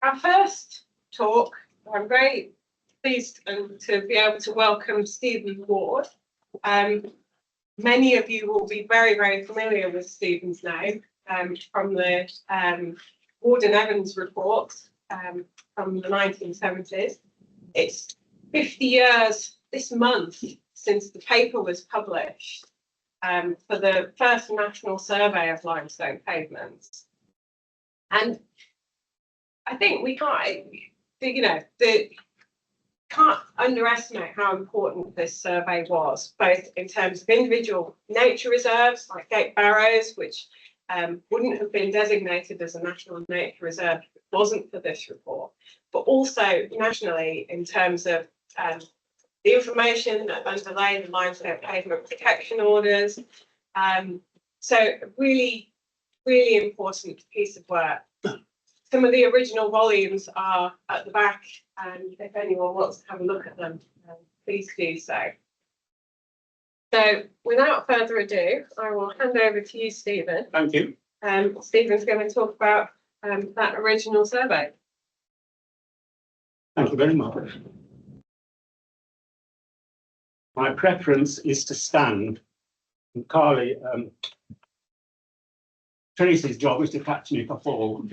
Our first talk, I'm very pleased to be able to welcome Stephen Ward. Many of you will be very, very familiar with Stephen's name from the Ward and Evans report from the 1970s. It's 50 years this month since the paper was published for the first national survey of limestone pavements. And I think we can't underestimate how important this survey was, both in terms of individual nature reserves like Gate Barrows, which wouldn't have been designated as a national nature reserve if it wasn't for this report, but also nationally in terms of the information that underlay the limestone pavement protection orders. So really, really important piece of work. Some of the original volumes are at the back, and if anyone wants to have a look at them, please do so. So without further ado, I will hand over to you, Stephen. Thank you. Stephen's going to talk about that original survey. Thank you very much. My preference is to stand. And Carly, Tracy's job is to catch me if I fall.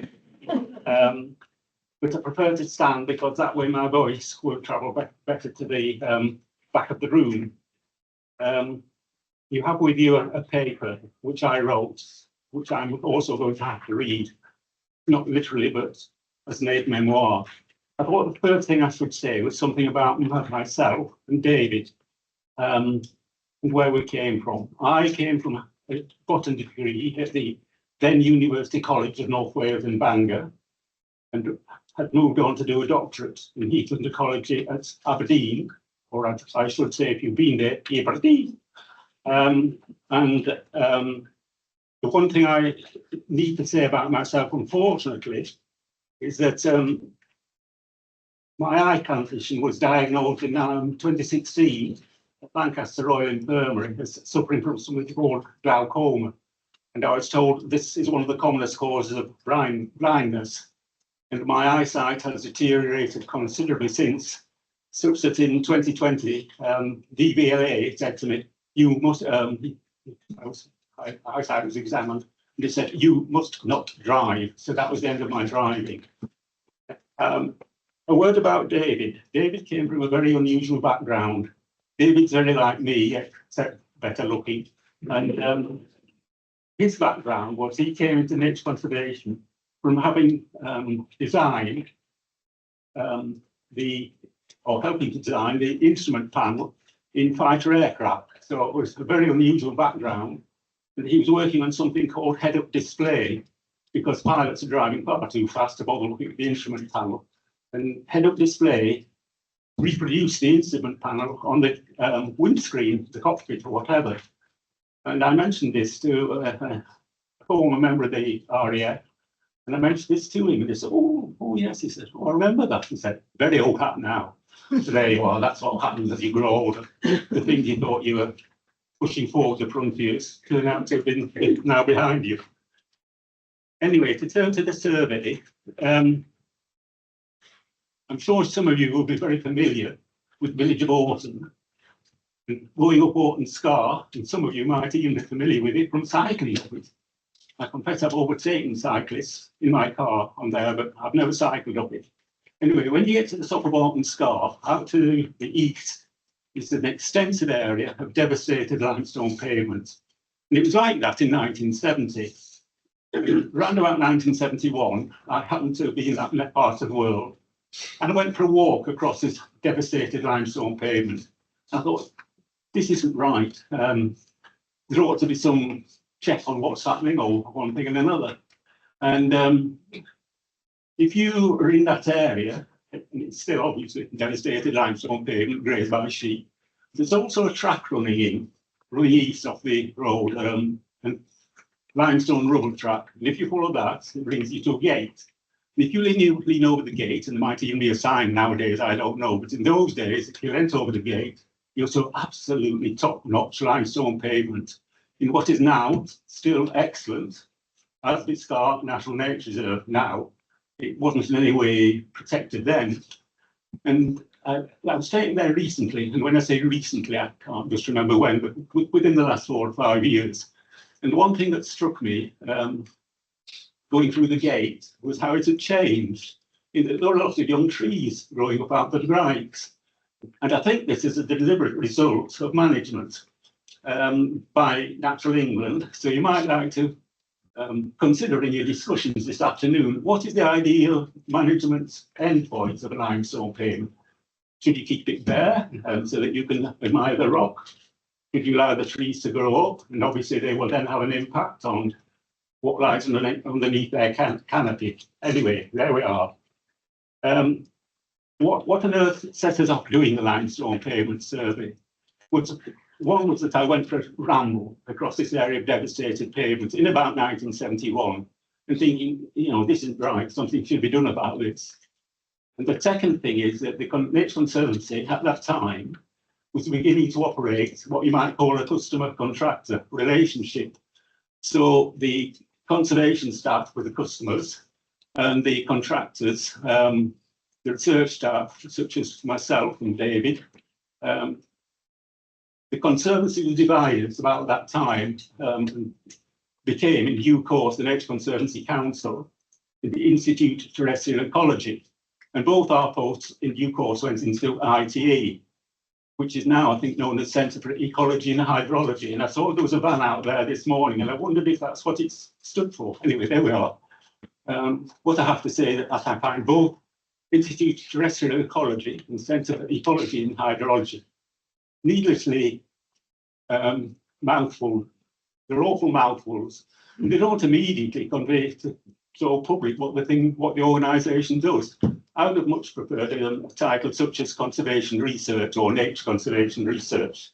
But I prefer to stand because that way my voice will travel better to the back of the room. You have with you a paper which I wrote, which I'm also going to have to read, not literally, but as an aid memoir. I thought the first thing I should say was something about myself and David, and where we came from. I came from a botany degree at the then University College of North Wales in Bangor, and had moved on to do a doctorate in Heathland Ecology at Aberdeen, or I should say, if you've been there, Aberdeen. The one thing I need to say about myself, unfortunately, is that my eye condition was diagnosed in 2016 at Lancaster Royal Infirmary as suffering from something called glaucoma. And I was told this is one of the commonest causes of blindness. And my eyesight has deteriorated considerably since, such that in 2020, DVLA said to me, you must, eyesight was examined, and they said, you must not drive. So that was the end of my driving. A word about David. David came from a very unusual background. David's very like me, except better looking. And his background was he came into nature conservation from having designed helping to design the instrument panel in fighter aircraft. So it was a very unusual background. And he was working on something called head-up display, because pilots are driving far too fast to bother looking at the instrument panel. And head-up display reproduced the instrument panel on the windscreen, the cockpit or whatever. And I mentioned this to a former member of the RAF, and I mentioned this to him, and he said, oh yes, he said, oh, I remember that. He said, very old hat now. So there you are, that's what happens as you grow older. The things you thought you were pushing forward the frontiers turn out to have been now behind you. Anyway, to turn to the survey, I'm sure some of you will be very familiar with Village of Orton, and going up Orton Scar, and some of you might even be familiar with it from cycling up it. I confess I've overtaken cyclists in my car on there, but I've never cycled up it. Anyway, when you get to the top of Orton Scar, out to the east is an extensive area of devastated limestone pavement. And it was like that in 1970. Around about 1971, I happened to be in that part of the world, and I went for a walk across this devastated limestone pavement. I thought, this isn't right. There ought to be some check on what's happening, or one thing and another. And if you are in that area, and it's still obviously devastated limestone pavement grazed by sheep, there's also a track running east off the road, and limestone rubble track. And if you follow that, it brings you to a gate. And if you lean over the gate, and there might even be a sign nowadays, I don't know, but in those days, if you leant over the gate, you'll see absolutely top-notch limestone pavement in what is now still excellent, as the Scar National Nature Reserve now, it wasn't in any way protected then. And I was taken there recently, and when I say recently, I can't just remember when, but within the last 4 or 5 years. And one thing that struck me going through the gate was how it had changed. There were lots of young trees growing up out of the grikes. And I think this is a deliberate result of management by Natural England. So you might like to consider in your discussions this afternoon, what is the ideal management endpoint of a limestone pavement? Should you keep it bare so that you can admire the rock? Should you allow the trees to grow up? And obviously they will then have an impact on what lies underneath their canopy. Anyway, there we are. What on earth set us off doing the limestone pavement survey? One was that I went for a ramble across this area of devastated pavement in about 1971 and thinking, this isn't right, something should be done about this. And the second thing is that the Nature Conservancy at that time was beginning to operate what you might call a customer-contractor relationship. So the conservation staff were the customers and the contractors, the research staff, such as myself and David. The Conservancy was divided about that time and became, in due course, the Nature Conservancy Council, the Institute of Terrestrial Ecology. And both our posts, in due course, went into ITE, which is now, I think, known as Centre for Ecology and Hydrology. And I saw there was a van out there this morning, and I wondered if that's what it stood for. Anyway, there we are. What I have to say that I find both Institute of Terrestrial Ecology and Centre for Ecology and Hydrology needlessly mouthful. They're awful mouthfuls, and they don't immediately convey to the public what the organisation does. I would have much preferred a title such as Conservation Research or Nature Conservation Research.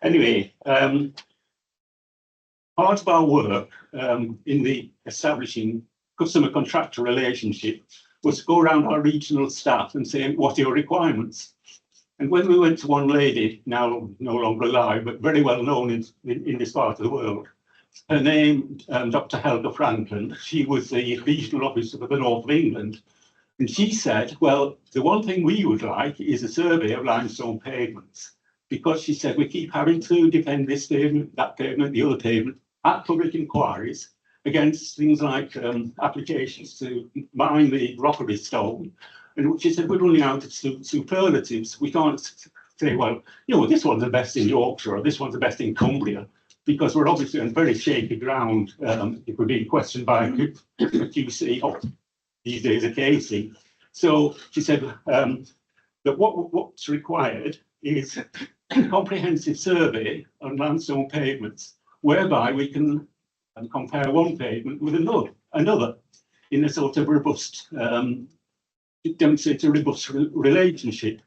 Anyway, part of our work in the establishing customer-contractor relationship was to go around our regional staff and say, what are your requirements? And when we went to one lady, now no longer alive, but very well known in this part of the world, her name, Dr. Helga Franklin, she was the regional officer for the North of England. And she said, well, the one thing we would like is a survey of limestone pavements, because she said we keep having to defend this pavement, that pavement, the other pavement, at public inquiries against things like applications to mine the rockery stone. And she said, we're running out of superlatives. We can't say, well, this one's the best in Yorkshire or this one's the best in Cumbria, because we're obviously on very shaky ground if we're being questioned by a QC or these days a KC. So she said that what's required is a comprehensive survey on limestone pavements, whereby we can compare one pavement with another in a sort of robust it demonstrates a robust relationship.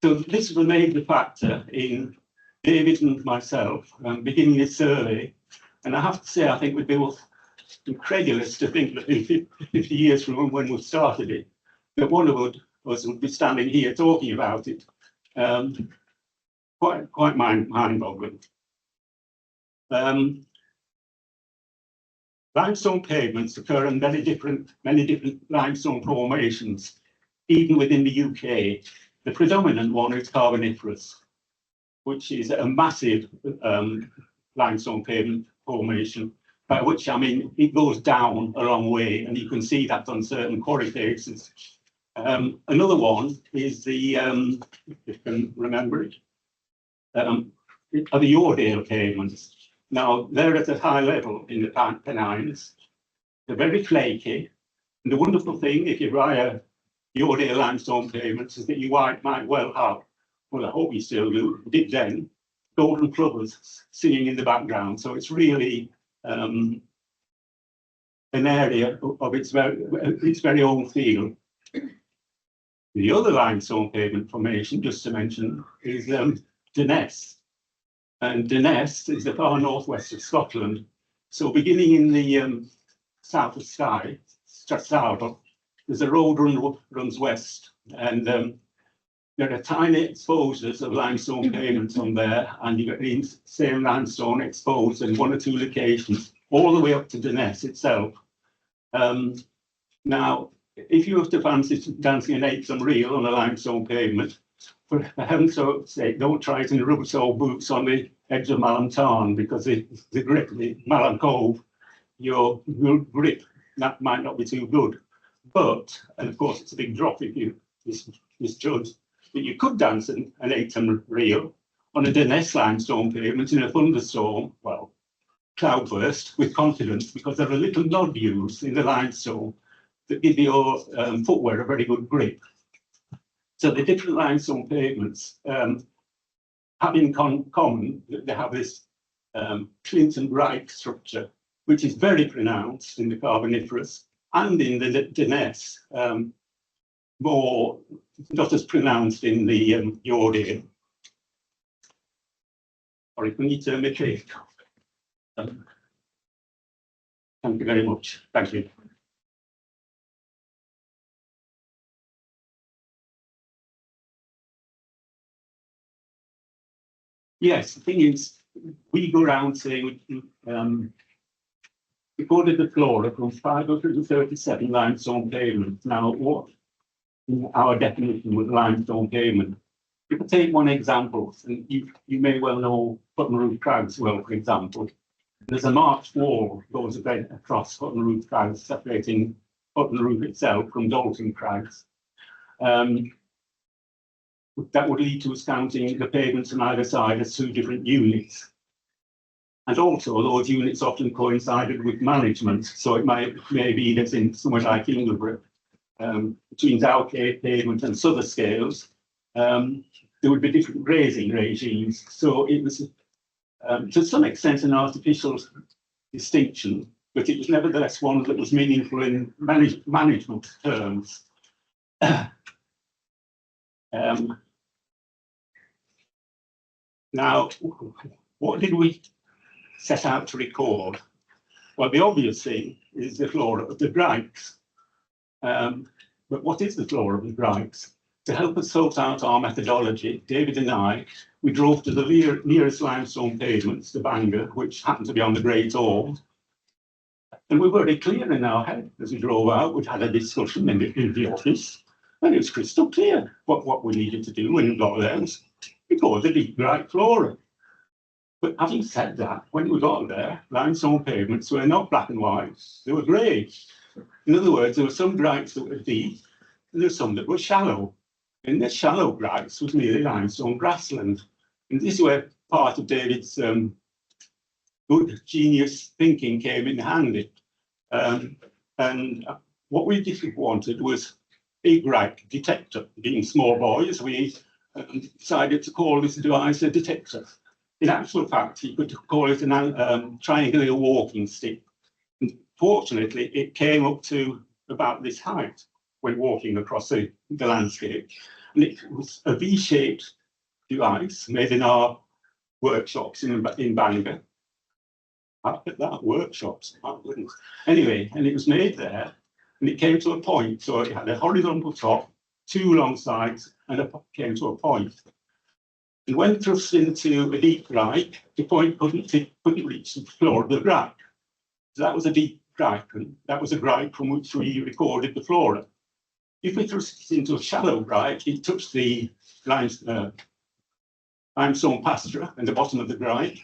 So this was a major factor in David and myself beginning this survey. And I have to say, I think we'd be incredulous to think that in 50 years from when we started it, that one of us would be standing here talking about it. Quite mind-boggling. Limestone pavements occur in many different limestone formations. Even within the UK, the predominant one is Carboniferous, which is a massive limestone pavement formation, by which I mean it goes down a long way, and you can see that on certain quarry faces. Another one is the, if you can remember it, are the Yoredale pavements. Now, they're at a high level in the Pennines. They're very flaky, and the wonderful thing, if you buy Yoredale limestone pavements, is that you might well have, well, I hope you still do, did then, golden plovers singing in the background. So it's really an area of its very own feel. The other limestone pavement formation, just to mention, is Durness. And Durness is the far northwest of Scotland. So beginning in the south of Skye, Strathdale, there's a road runs west, and there are tiny exposures of limestone pavements on there, and you get the same limestone exposed in one or two locations, all the way up to Durness itself. Now, if you have to fancy dancing an eighth reel on a limestone pavement, for heaven's sake, don't try it in rubber sole boots on the edge of Malham Tarn, because the grip, the Malham Cove, your grip, that might not be too good. But, and of course, it's a big drop if you misjudge, but you could dance an eighth reel on a Denness limestone pavement in a thunderstorm, well, cloudburst, with confidence, because there are little nodules in the limestone that give your footwear a very good grip. So the different limestone pavements have in common that they have this flint and grite structure, which is very pronounced in the Carboniferous and in the Denness, more not as pronounced in the Yordian. Sorry, can you turn my cake off? Thank you very much. Thank you. Yes, the thing is, we go around saying recorded the flora from 537 limestone pavements. Now, what our definition with limestone pavement? If I take one example, and you may well know Button Roof Crags well, for example. There's a march wall goes across Button Roof Crags, separating Button Roof itself from Dalton Crags. That would lead to us counting the pavements on either side as two different units. And also, those units often coincided with management, so it may be that in somewhere like Ingleborough, between Dowgate pavement and Souther Scales, there would be different grazing regimes. So it was, to some extent, an artificial distinction, but it was nevertheless one that was meaningful in management terms. Now, what did we set out to record? Well, the obvious thing is the flora of the gripes. But what is the flora of the gripes? To help us sort out our methodology, David and I, we drove to the nearest limestone pavements, the Bangor, which happened to be on the Great Orme. And we were very clear in our head as we drove out. We'd had a discussion in the office, and it was crystal clear what we needed to do when we got there was record the deep gripe flora. But having said that, when we got there, limestone pavements were not black and white, they were grey. In other words, there were some gripes that were deep, and there were some that were shallow. And the shallow gripes was merely limestone grassland. And this is where part of David's good genius thinking came in handy. And what we wanted was a gripe detector. Being small boys, we decided to call this device a detector. In actual fact, you could call it a triangular walking stick. And fortunately, it came up to about this height when walking across the landscape. And it was a V-shaped device made in our workshops in Bangor. Look at that, workshops, my goodness. Anyway, and it was made there, and it came to a point. So it had a horizontal top, two long sides, and it came to a point. And when thrust into a deep gripe, the point couldn't reach the floor of the gripe. So that was a deep gripe, and that was a gripe from which we recorded the flora. If we thrust it into a shallow gripe, it touched the limestone pasture and the bottom of the gripe.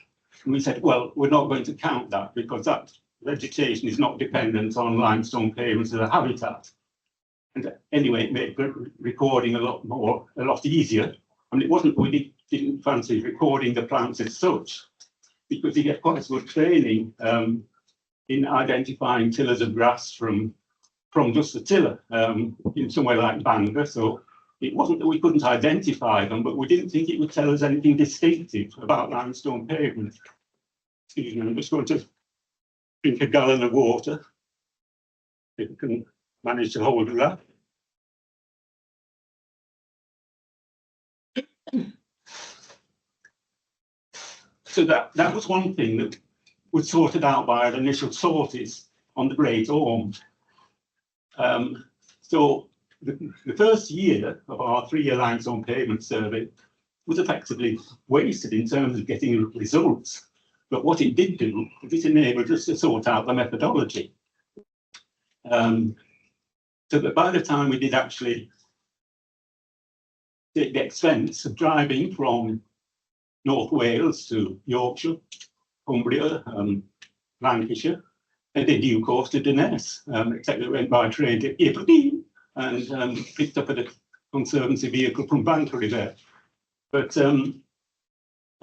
And we said, well, we're not going to count that because that vegetation is not dependent on limestone pavements as a habitat. And anyway, it made recording a lot easier. I mean, it wasn't, we didn't fancy recording the plants as such, because you get quite good training in identifying tillers of grass from just the tiller in somewhere like Bangor. So it wasn't that we couldn't identify them, but we didn't think it would tell us anything distinctive about limestone pavement. Excuse me, I'm just going to drink a gallon of water, if we can manage to hold that. So that was one thing that was sorted out by our initial sorties on the Great Orme. So the first year of our 3-year limestone pavement survey was effectively wasted in terms of getting results. But what it did do was it enabled us to sort out the methodology. So that by the time we did actually take the expense of driving from North Wales to Yorkshire, Cumbria, Lancashire, and in due course to Dunnes, except it went by train to Aberdeen and picked up a Conservancy vehicle from Banbury there. But and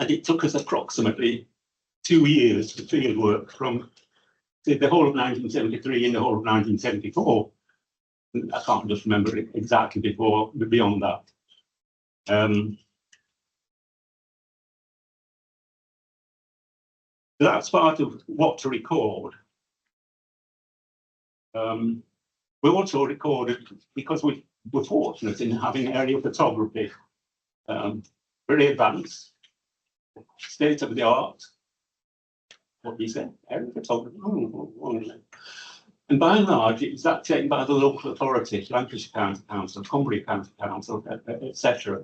it took us approximately 2 years for field work from say, the whole of 1973 and the whole of 1974. I can't just remember it exactly beyond that. That's part of what to record. We also recorded, because we were fortunate in having aerial photography, very advanced, state of the art. What do you say? Aerial photography. And by and large, it was that taken by the local authority, Lancashire County Council, Cumbria County Council, etc.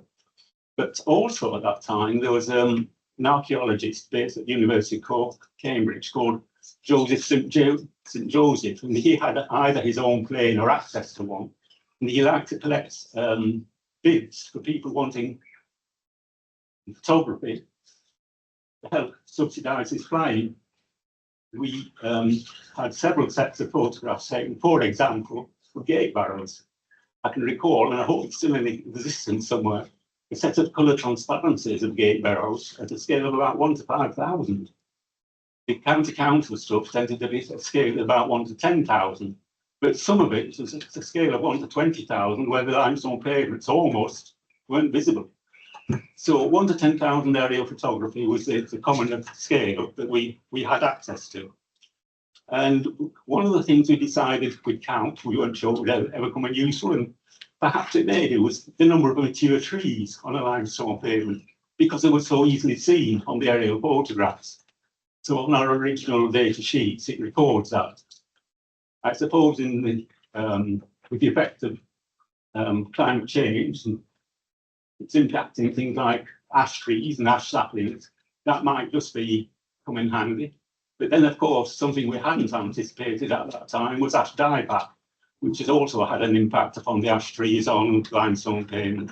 But also at that time, there was an archaeologist based at the University of Cork, Cambridge, called Joseph St. Joseph, and he had either his own plane or access to one. And he liked to collect bids for people wanting photography to help subsidise his flying. We had several sets of photographs taken, for example, of gate barrows. I can recall, and I hope it's still in existence somewhere, a set of colour transparencies of gate barrows at a scale of about 1 to 5,000. The county council stuff tended to be a scale of about 1 to 10,000, but some of it was a scale of 1 to 20,000, where the limestone pavements almost weren't visible. So 1 to 10,000 aerial photography was the common scale that we had access to. And one of the things we decided would count, we weren't sure it would ever come in useful, and perhaps it maybe, was the number of mature trees on a limestone pavement, because they were so easily seen on the aerial photographs. So on our original data sheets, it records that. I suppose in the with the effect of climate change, and it's impacting things like ash trees and ash saplings, that might just be come in handy. But then, of course, something we hadn't anticipated at that time was ash dieback, which has also had an impact upon the ash trees on limestone pavement.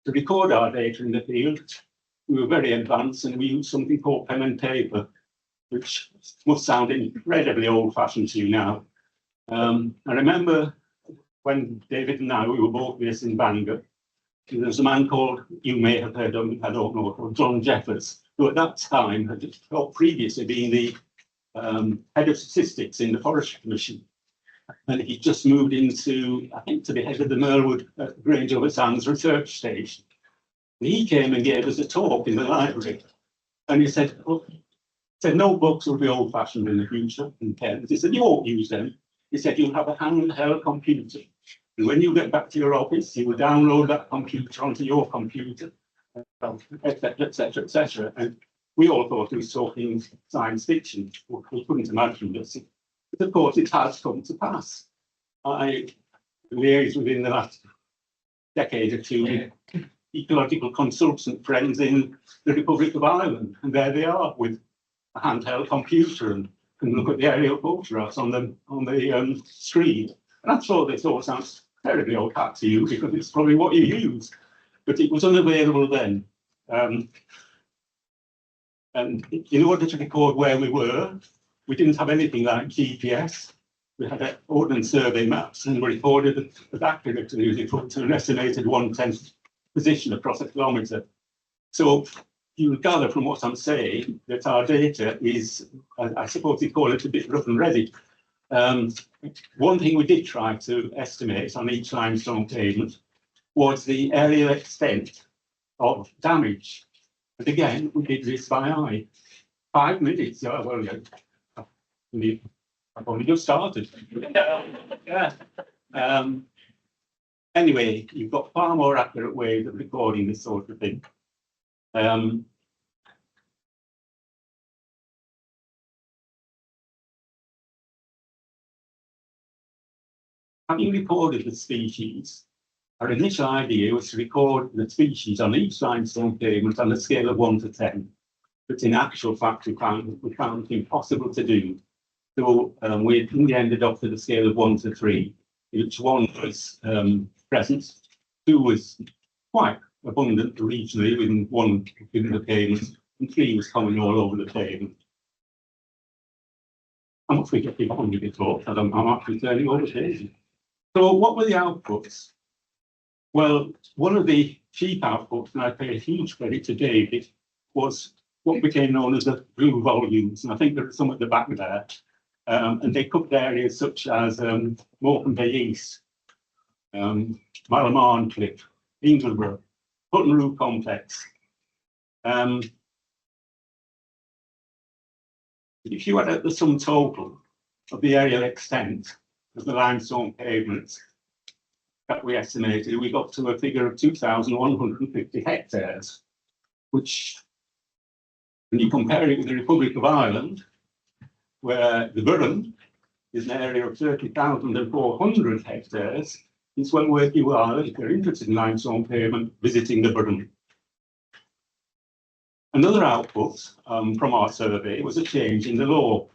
To record our data in the field, we were very advanced, and we used something called pen and paper, which must sound incredibly old-fashioned to you now. I remember when David and I, we were both based in Bangor, there was a man called, you may have heard of him, I don't know, called John Jeffers, who at that time had previously been the head of statistics in the Forestry Commission. And he just moved into, I think, to be head of the Merwood Grange Over Sands research station. And he came and gave us a talk in the library. And he said, oh, notebooks will be old-fashioned in the future, and pens. He said, you won't use them. He said, you'll have a handheld computer. And when you get back to your office, you will download that computer onto your computer, etc., etc., etc. And we all thought he was talking science fiction. We couldn't imagine this. But of course, it has come to pass. I liaised within the last decade or two with ecological consultant friends in the Republic of Ireland, and there they are with a handheld computer and can look at the aerial photographs on the screen. And I'm sure this all sounds terribly old hat to you, because it's probably what you use, but it was unavailable then. And in order to record where we were, we didn't have anything like GPS. We had ordnance survey maps, and we recorded as accurately as we could to an estimated 1/10 position across a kilometre. So you gather from what I'm saying that our data is, I suppose you call it, a bit rough and ready. One thing we did try to estimate on each limestone pavement was the aerial extent of damage. And again, we did this by eye. 5 minutes. Yeah, well, yeah. I've only just started. Yeah. Anyway, you've got far more accurate ways of recording this sort of thing. Having recorded the species, our initial idea was to record the species on each limestone pavement on a scale of 1 to 10. But in actual fact, we found it impossible to do. So we in the end adopted a scale of 1 to 3, in which 1 was present, 2 was quite abundant regionally within 1 within the pavement, and 3 was common all over the pavement. I'm not getting on with it all, and I'm actually turning over pages. So what were the outputs? Well, one of the chief outputs, and I pay a huge credit to David, was what became known as the blue volumes. And I think there are some at the back there. And they covered areas such as Morecambe Bay East, Malamar Cliff, Ingleborough, Hutton Roof Complex. If you add up the sum total of the aerial extent of the limestone pavements that we estimated, we got to a figure of 2,150 hectares, which, when you compare it with the Republic of Ireland, where the Burren is an area of 30,400 hectares, it's well worth your while, if you're interested in limestone pavement, visiting the Burren. Another output from our survey was a change in the law.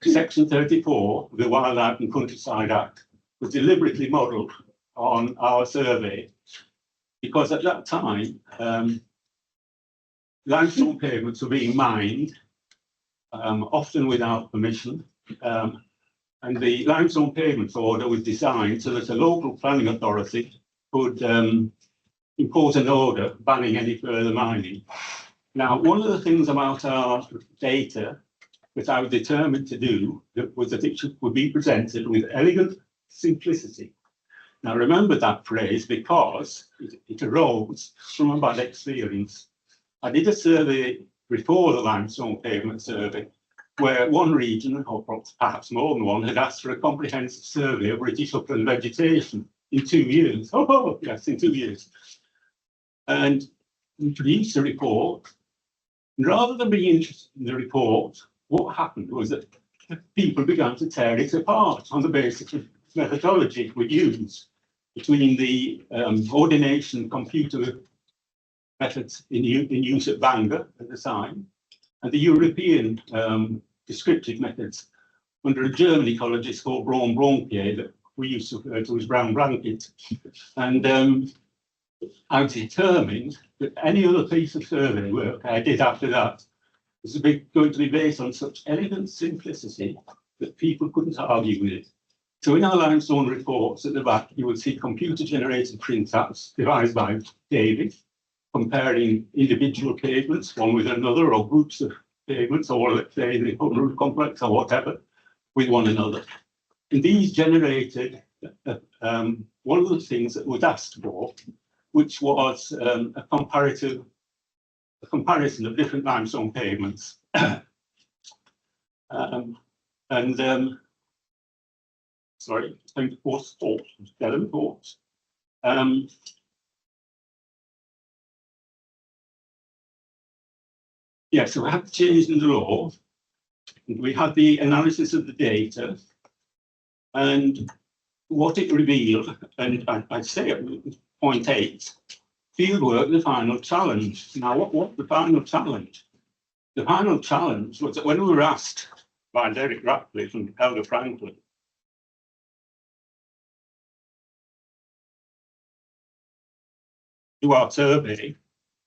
Section 34 of the Wildlife and Countryside Act was deliberately modelled on our survey because at that time, limestone pavements were being mined, often without permission, and the limestone pavements order was designed so that a local planning authority could impose an order banning any further mining. Now, one of the things about our data that I was determined to do was that it would be presented with elegant simplicity. Now, remember that phrase because it arose from a bad experience. I did a survey before the limestone pavement survey, where one region, or perhaps more than one, had asked for a comprehensive survey of British upland vegetation in 2 years. Oh, yes, in 2 years. And we produced a report. And rather than being interested in the report, what happened was that people began to tear it apart on the basis of methodology we used between the ordination computer methods in use at Bangor at the time and the European descriptive methods under a German ecologist called Braun Bronkier that we used to refer to as Brown Blanket. And I determined that any other piece of survey work I did after that was going to be based on such elegant simplicity that people couldn't argue with it. So in our limestone reports at the back, you will see computer-generated printouts devised by David, comparing individual pavements, one with another, or groups of pavements, or let's say the Hutton Roof Complex or whatever, with one another. And these generated one of the things that was asked for, which was a comparison of different limestone pavements. Sorry, I'm going to thoughts. Yeah, so we had the change in the law. We had the analysis of the data, and what it revealed, and I'd say at point 8, fieldwork, the final challenge. Now, what the final challenge? The final challenge was that when we were asked by Derek Ratcliffe and Elder Franklin do our survey,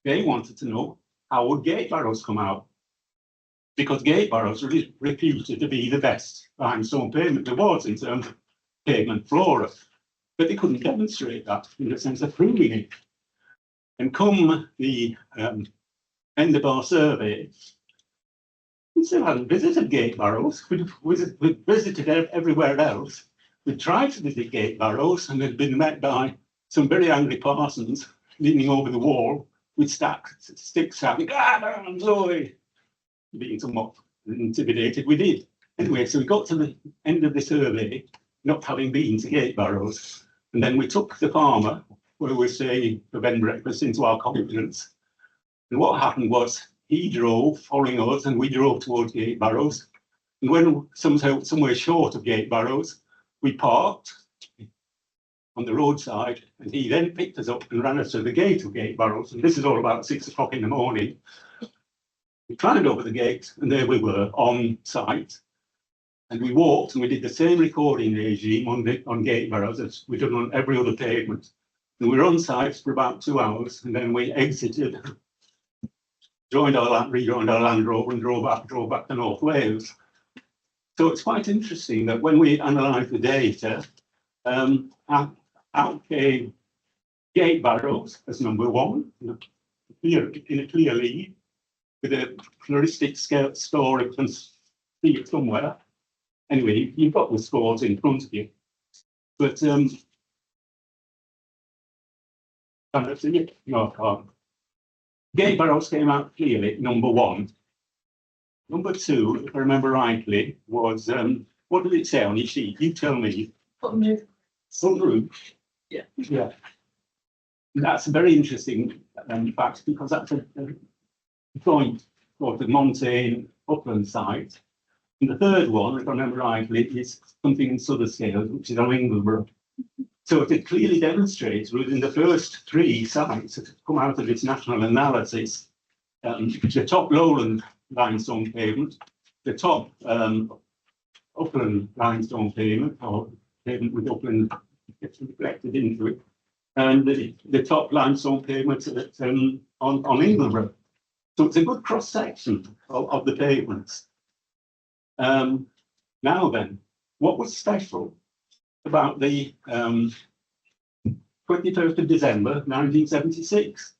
they wanted to know how would gate barrows come out, because gate barrows were reputed to be the best limestone pavement there was in terms of pavement flora, but they couldn't demonstrate that in the sense of proving it. And come the end of our survey, we still hadn't visited gate barrows. We'd visited everywhere else. We tried to visit gate barrows and had been met by some very angry parsons leaning over the wall with sticks shouting, "Ah, Zoe!" Being somewhat intimidated, we did. Anyway, so we got to the end of the survey, not having been to gate barrows. And then we took the farmer, where we're staying for bed and breakfast, into our confidence. And what happened was he drove following us and we drove towards gate barrows. And when somewhere short of gate barrows, we parked on the roadside, and he then picked us up and ran us to the gate of gate barrows. And this is all about 6 o'clock in the morning. We climbed over the gate, and there we were on site. And we walked, and we did the same recording regime on gate barrows as we've done on every other pavement. And we were on site for about 2 hours, and then we exited, rejoined our Land Rover, and drove back to North Wales. So it's quite interesting that when we analysed the data, out came gate barrows as number one, in a clear lead, with a floristic story. You can see it somewhere. Anyway, you've got the scores in front of you. But can I see it? No, I can't. Gate barrows came out clearly, number one. Number two, if I remember rightly, was what did it say on your sheet? You tell me. Sunroof. Yeah. Yeah. That's a very interesting fact, because that's a joint sort of montane upland site. And the third one, if I remember rightly, is something in Southern Scales, which is on Ingleborough. So it clearly demonstrates within the first 3 sites that have come out of this national analysis, the top lowland limestone pavement, the top upland limestone pavement, or pavement with upland gets reflected into it, and the top limestone pavement on Ingleborough. So it's a good cross section of the pavements. Now then, what was special about the 21st of December 1976?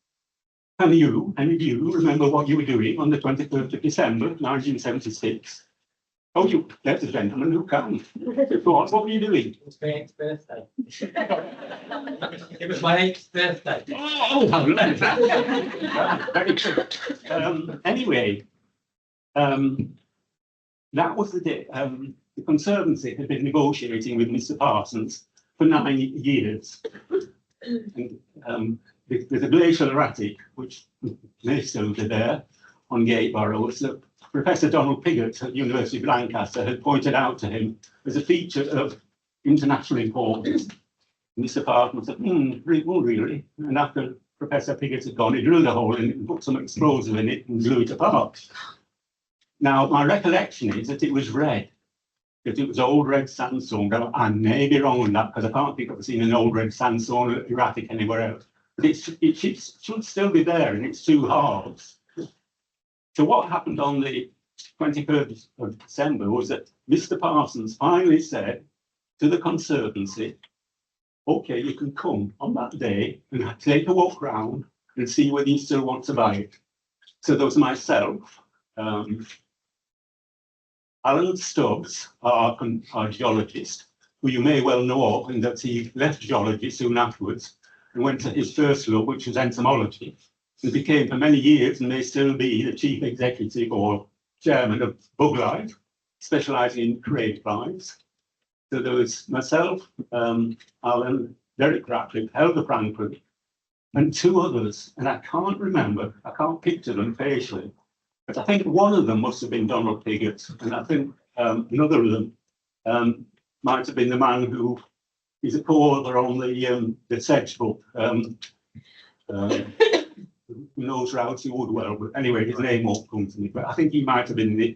Can you, any of you, remember what you were doing on the 21st of December 1976? Oh, there's a gentleman who can. Go on, what were you doing? It was my 8th birthday. It was my 8th birthday. Oh, very good. Anyway, that was the day. The Conservancy had been negotiating with Mr. Parsons for 9 years. And there's a glacial erratic, which may still be there on gate barrows, that Professor Donald Piggott at the University of Lancaster had pointed out to him as a feature of international importance. Mr. Parsons said, really? And after Professor Piggott had gone, he drilled a hole in it and put some explosive in it and blew it apart. Now, my recollection is that it was red, that it was old red sandstone. I may be wrong on that, because I can't think I've seen an old red sandstone erratic anywhere else. But it should still be there in its 2 halves. So what happened on the 23rd of December was that Mr. Parsons finally said to the Conservancy, OK, you can come on that day and take a walk round and see whether you still want to buy it. So there was myself, Alan Stubbs, our geologist, who you may well know of, in that he left geology soon afterwards and went to his first love, which was entomology, and became for many years, and may still be, the chief executive or chairman of Bug Life, specialising in crate flies. So there was myself, Alan, Derek Ratcliffe, Helga Franklin, and 2 others, and I can't remember, I can't picture them facially. But I think one of them must have been Donald Piggott, and I think another of them might have been the man who is a co-author on the Sedge book, who knows Rousey Woodwell. But anyway, his name won't come to me. But I think he might have been the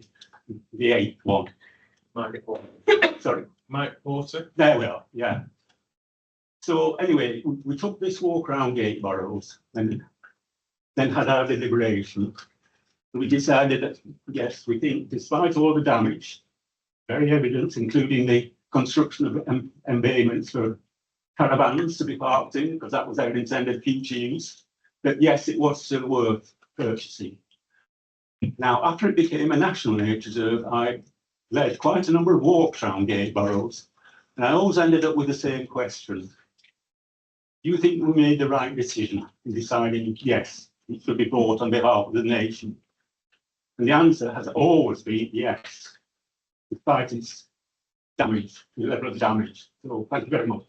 8th one. Mike Porter. Sorry. Mike Porter. There we are. Yeah. So anyway, we took this walk around gate barrows and then had our deliberation. We decided that, yes, we think despite all the damage, very evident, including the construction of embayments for caravans to be parked in, because that was our intended future use, that yes, it was still worth purchasing. Now, after it became a national nature reserve, I led quite a number of walks around gate barrows, and I always ended up with the same question. Do you think we made the right decision in deciding, yes, it should be bought on behalf of the nation? And the answer has always been yes, despite its damage, the level of damage. So thank you very much.